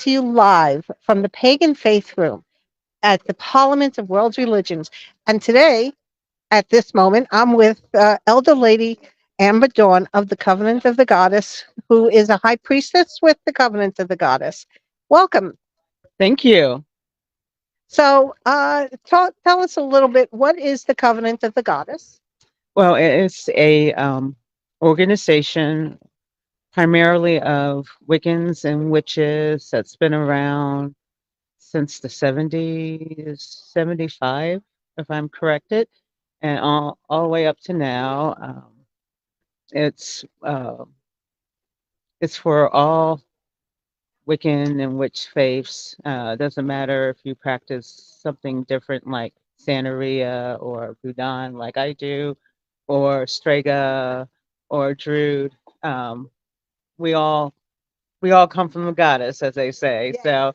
to you live from the Pagan Faith Room at the Parliament of World Religions. And today, at this moment, I'm with Elder Lady Amber Dawn of the Covenant of the Goddess, who is a high priestess with the Covenant of the Goddess. Welcome. Thank you. So, tell us a little bit. What is the Covenant of the Goddess? Well, it's a organization primarily of Wiccans and witches that's been around since the 70s, 75, if I'm corrected, and all the way up to now. It's uh, it's for all Wiccan and witch faiths. Doesn't matter if you practice something different like Santeria or Budan, like I do, or Strega or Druid. Um, we all we all come from the goddess, as they say. Yes. So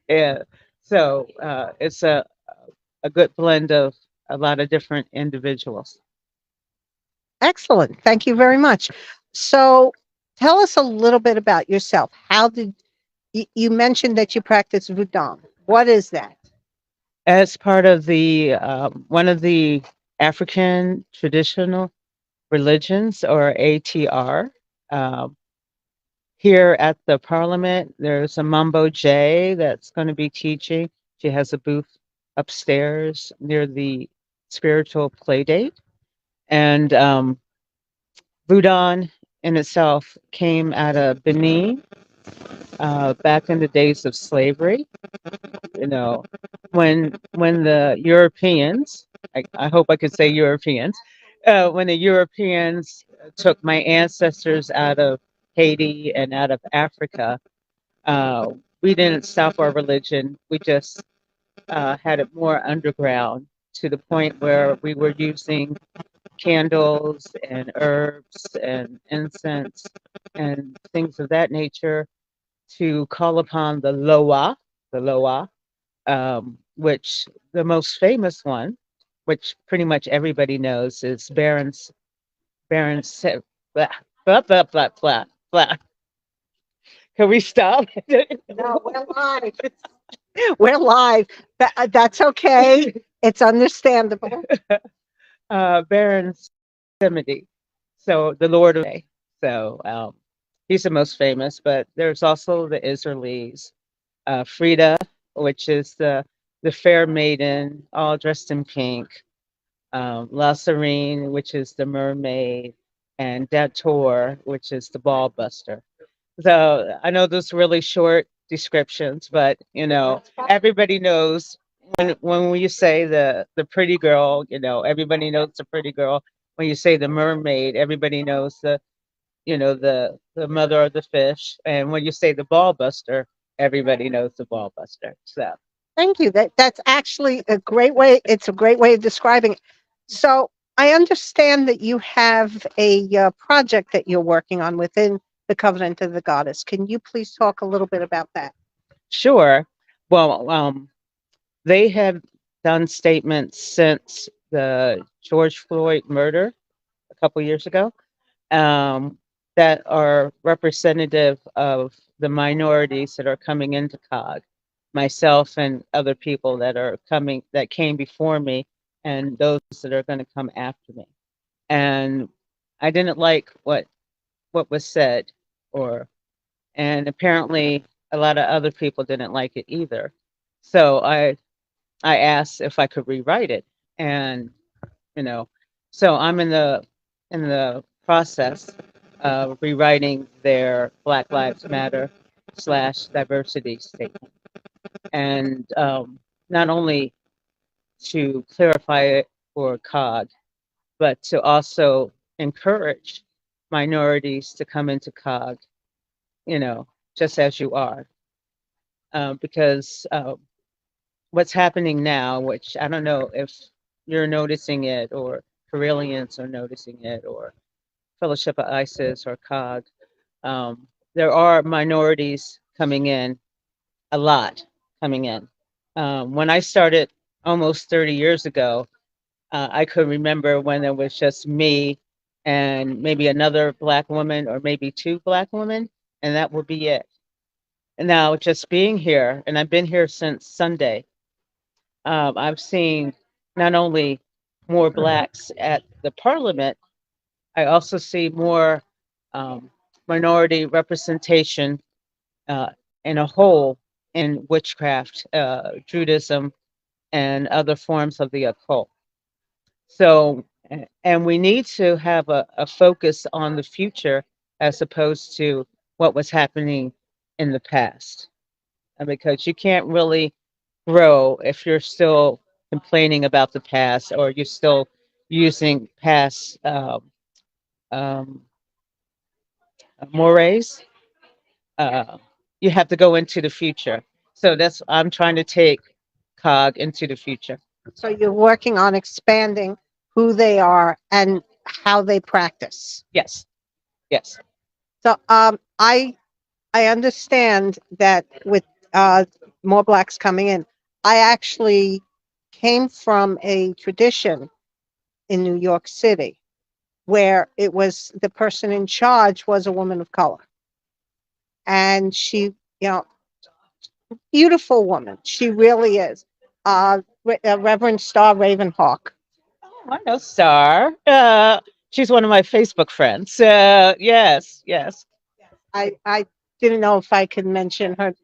yeah, so it's a good blend of a lot of different individuals. Excellent. Thank you very much. So, tell us a little bit about yourself. How did you mentioned that you practice Voodoo? What is that? As part of the one of the African traditional religions, or ATR. Um, Here at the Parliament, there's a Mambo J that's going to be teaching. She has a booth upstairs near the spiritual play date. And Voodoo in itself came out of Benin back in the days of slavery. You know, when the Europeans, I hope I could say Europeans, when the Europeans took my ancestors out of Haiti and out of Africa, uh, we didn't stop our religion. We just had it more underground to the point where we were using candles and herbs and incense and things of that nature to call upon the Loa, which the most famous one, which pretty much everybody knows, is Baron blah, blah, blah, blah, blah, blah. Can we stop? No, we're live. We're live. That's okay. It's understandable. Baron Semidi. So the Lord of Day. So he's the most famous, but there's also the Israelis, Frida, which is the fair maiden, all dressed in pink. La Serene, which is the mermaid, and Dator, which is the ball buster. So I know those really short descriptions, but everybody knows when you say the pretty girl, everybody knows the pretty girl. When you say the mermaid, everybody knows the mother of the fish. And when you say the ball buster, everybody knows the ball buster. So Thank you. That's actually a great way. It's a great way of describing it. So I understand that you have a project that you're working on within the Covenant of the Goddess. Can you please talk a little bit about that? sure. Well, they have done statements since the George Floyd murder a couple years ago, um, that are representative of the minorities that are coming into COG, myself and other people that came before me, and those that are going to come after me. And I didn't like what was said, or and apparently a lot of other people didn't like it either. So I asked if I could rewrite it, and you know, so I'm in the process of rewriting their Black Lives Matter slash diversity statement, and not only to clarify it for COG, but to also encourage minorities to come into COG, you know, just as you are, because what's happening now, which I don't know if you're noticing it, or Carillions are noticing it, or Fellowship of ISIS or COG. There are minorities coming in, a lot coming in. When I started almost 30 years ago, I could remember when there was just me and maybe another Black woman, or maybe two Black women, and that would be it. Now, just being here, and I've been here since Sunday, I've seen not only more blacks at the parliament, I also see more um, minority representation uh, in a whole in witchcraft, Judaism, and other forms of the occult. So, and we need to have a focus on the future as opposed to what was happening in the past. Because you can't really grow if you're still complaining about the past or you're still using past um, mores. Uh, you have to go into the future. So that's I'm trying to take cog into the future. So you're working on expanding who they are and how they practice. Yes, yes. So I understand that with more blacks coming in, I actually came from a tradition in New York City where it was the person in charge was a woman of color, and she, beautiful woman, she really is. Reverend Star Ravenhawk. I know Star. She's one of my Facebook friends. Yes, yes. I didn't know if I could mention her.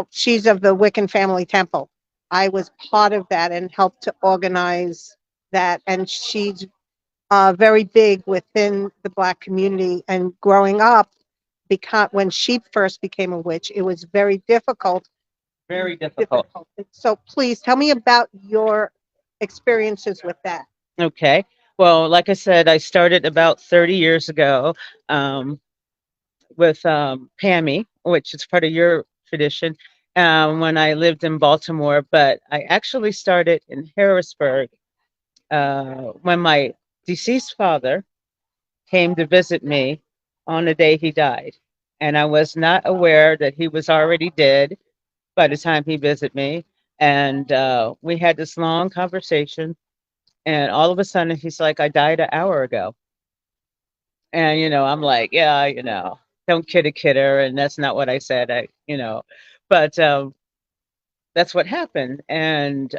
She's of the Wiccan Family Temple. I was part of that and helped to organize that, and she's very big within the Black community. And growing up, because when she first became a witch, it was very difficult. Very difficult. So please tell me about your experiences with that. Okay. Well, like I said, I started about 30 years ago um, with Pammy, which is part of your tradition, when I lived in Baltimore. But I actually started in Harrisburg when my deceased father came to visit me on the day he died. And I was not aware that he was already dead by the time he visited me. And we had this long conversation. And all of a sudden, he's like, I died an hour ago. And, I'm like, yeah, don't kid a kidder. And that's not what I said. But that's what happened. And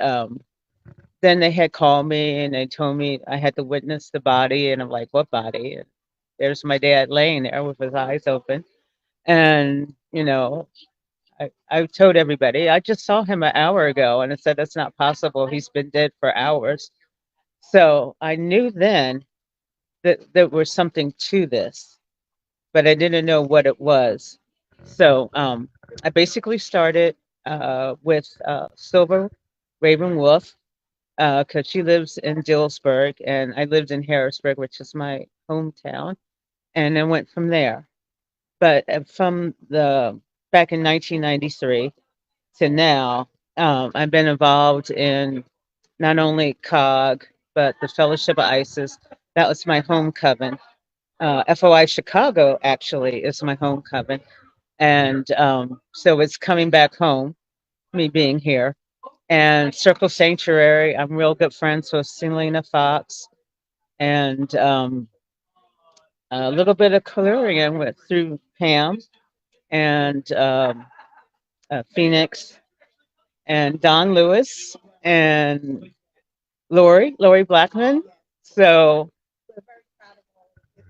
then they had called me and they told me I had to witness the body. And I'm like, what body? And there's my dad laying there with his eyes open. And, I told everybody, I just saw him an hour ago. And I said, that's not possible. He's been dead for hours. So I knew then that there was something to this, but I didn't know what it was. So I basically started with Silver Raven Wolf because she lives in Dillsburg and I lived in Harrisburg, which is my hometown, and then went from there. But from the back in 1993 to now, I've been involved in not only COG, but the Fellowship of ISIS. That was my home coven. FOI Chicago actually is my home coven. And so it's coming back home, me being here. And Circle Sanctuary, I'm real good friends with Selena Fox and a little bit of clearing with through Pam and Phoenix and Don Lewis and Lori Blackman. So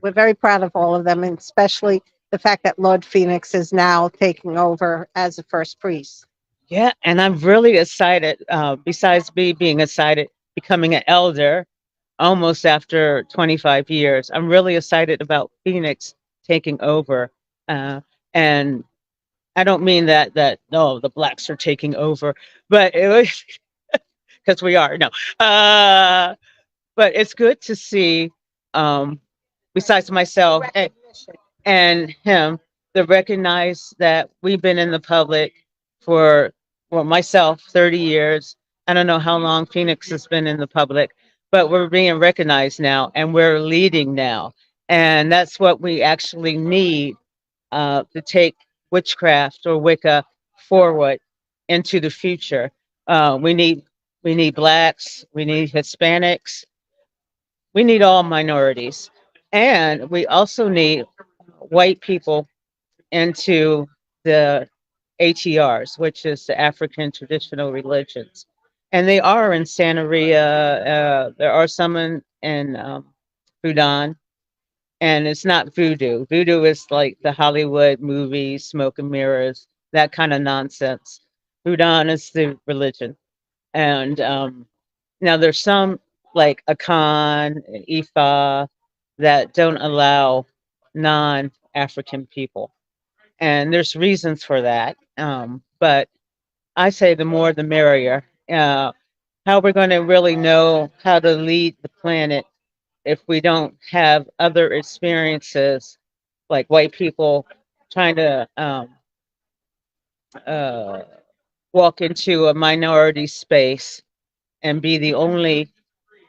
We're very proud of all of them, and especially the fact that Lord Phoenix is now taking over as the first priest. yeah, and I'm really excited. Besides me being excited, becoming an elder almost after 25 years, I'm really excited about Phoenix taking over. Uh, and I don't mean that no, the blacks are taking over, but it was because we are no. Uh, but it's good to see. Um, besides myself, and him to recognize that we've been in the public for, well, myself, 30 years. I don't know how long Phoenix has been in the public, but we're being recognized now and we're leading now. And that's what we actually need to take witchcraft or Wicca forward into the future. We need blacks, we need Hispanics, we need all minorities, and we also need white people into the ATRs, which is the African traditional religions. And they are in Santeria. There are some in Fudan, and it's not voodoo. Voodoo is like the Hollywood movies, smoke and mirrors, that kind of nonsense. Fudan is the religion. And now there's some like Akan and Ifa that don't allow non-African people, and there's reasons for that. But I say the more the merrier. How we're going to really know how to lead the planet if we don't have other experiences like white people trying to uh, walk into a minority space and be the only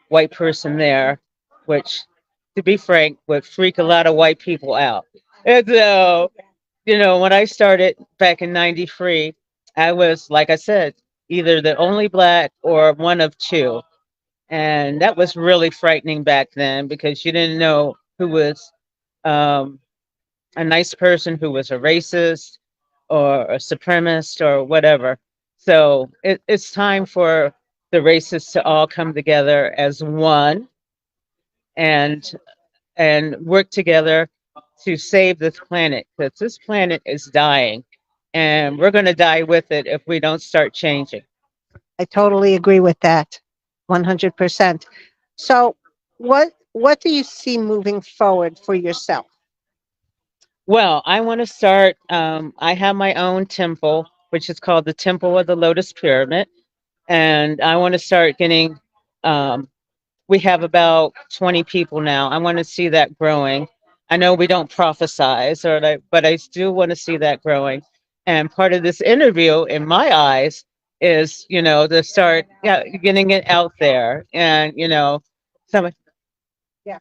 white person there, which, to be frank, would freak a lot of white people out. And so, when I started back in '93, I was, like I said, either the only black or one of two. And that was really frightening back then because you didn't know who was um, a nice person, who was a racist or a supremacist or whatever. So it's time for the racists to all come together as one and work together to save this planet, because this planet is dying and we're going to die with it if we don't start changing. I totally agree with that, 100%. So, what do you see moving forward for yourself? Well, I want to start. I have my own temple, which is called the Temple of the Lotus Pyramid, and I want to start getting. Um, we have about 20 people now. I want to see that growing. I know we don't prophesize, but I do want to see that growing. And part of this interview, in my eyes, is to start, yeah, getting it out there, and some. Yeah.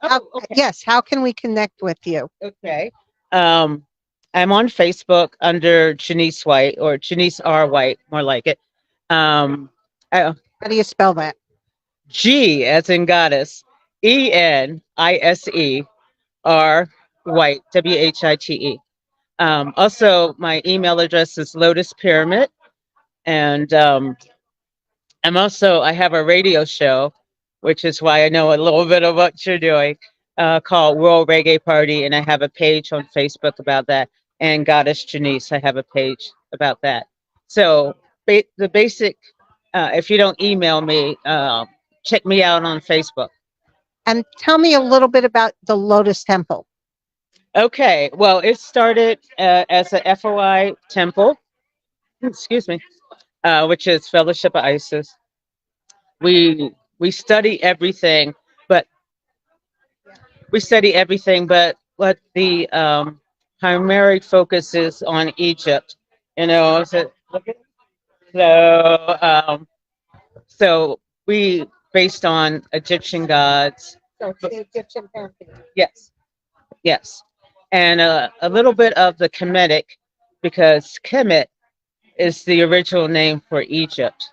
Oh, okay. Yes. How can we connect with you? Okay. Um, I'm on Facebook under Janice White, or Janice R. White, more like it. Um, uh, How do you spell that? G as in goddess, Enise R White, White. Also, my email address is Lotus Pyramid, and I have a radio show, which is why I know a little bit of what you're doing, called World Reggae Party, and I have a page on Facebook about that. And Goddess Janice, I have a page about that. So the basic, if you don't email me, check me out on Facebook. And tell me a little bit about the Lotus Temple. Okay, well, it started as a FOI temple, excuse me, which is Fellowship of Isis. We study everything, but but what the primary focus is on Egypt. So, so, um, so we based on Egyptian gods. So the Egyptian pantheon. Yes, yes, and a little bit of the Kemetic, because Kemet is the original name for Egypt.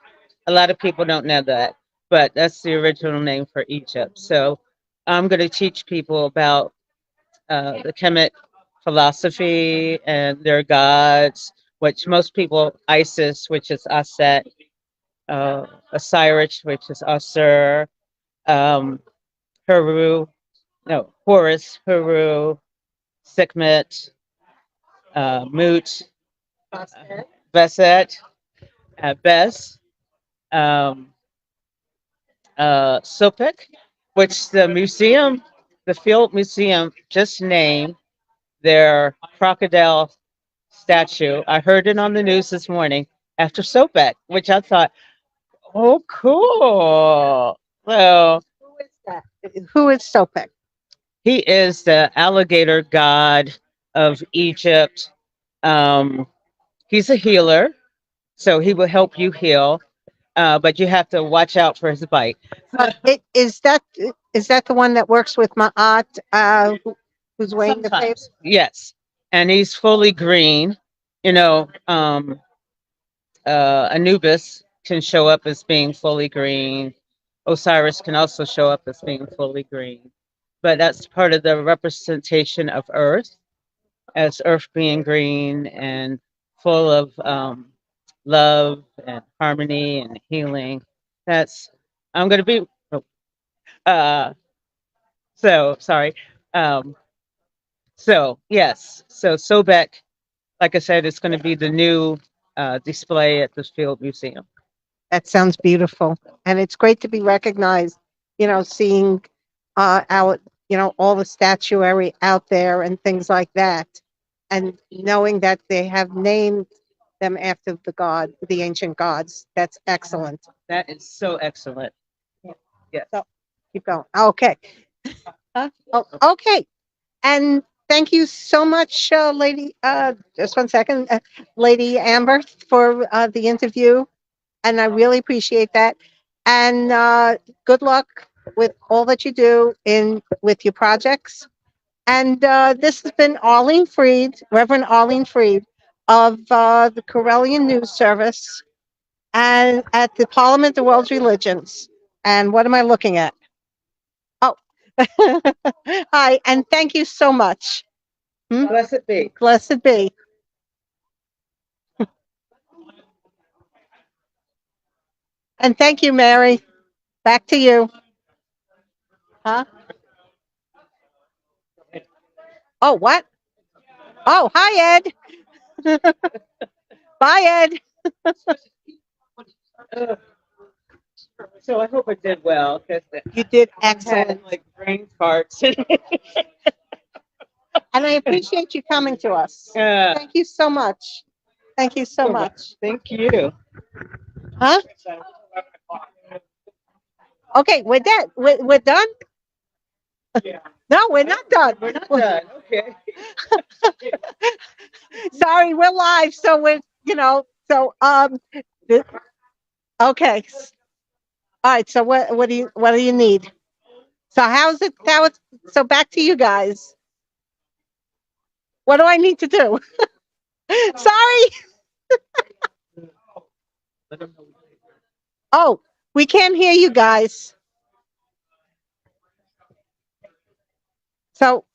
A lot of people don't know that, but that's the original name for Egypt. So I'm going to teach people about the Kemet philosophy and their gods, which most people, Isis, which is Aset, Osiris, which is Asur, um, Heru, no, Horus, Heru, Sekhmet, Mut, Beset, Bes, um, Sopek, which the Field Museum just named their crocodile statue. I heard it on the news this morning after Sopek, which I thought, oh, cool. So Who is that? Who is Sopek? he is the alligator god of Egypt. Um, he's a healer, so he will help you heal, but you have to watch out for his bite. Is that the one that works with Ma'at, who's weighing the paper? Sometimes, yes, and he's fully green. You know, Anubis can show up as being fully green. Osiris can also show up as being fully green, but that's part of the representation of Earth, as Earth being green and full of love and harmony and healing. That's I'm going to be. Oh, Uh, so sorry. Um, so yes, so Sobek, like I said, it's going to be the new display at the Field Museum. That sounds beautiful. And it's great to be recognized, seeing out, all the statuary out there and things like that. And knowing that they have named them after the ancient gods. That's excellent. That is so excellent. Yes. So keep going. Okay. Huh? Oh, okay. And thank you so much, Lady. Just one second, Lady Amber, for the interview, and I really appreciate that. And good luck with all that you do in with your projects. And this has been Arlene Freed, Reverend Arlene Freed of the Corellian News Service, and at the Parliament of World's Religions. And what am I looking at? Oh, hi, and thank you so much. Hmm? Blessed be. Blessed be. And thank you, Mary. Back to you. Huh? Oh, what? Oh, hi, Ed. Bye, Ed. Uh, so I hope I did well because You did I had excellent. like brain farts. And I appreciate you coming to us. Thank you so much. Thank you so much. Thank you. Huh? Okay, we're dead. We're done? No, we're not done. We're not done. Okay. Sorry, we're live, so th- okay. All right, so what do you need? So so back to you guys. What do I need to do? Sorry. Oh, we can't hear you guys. So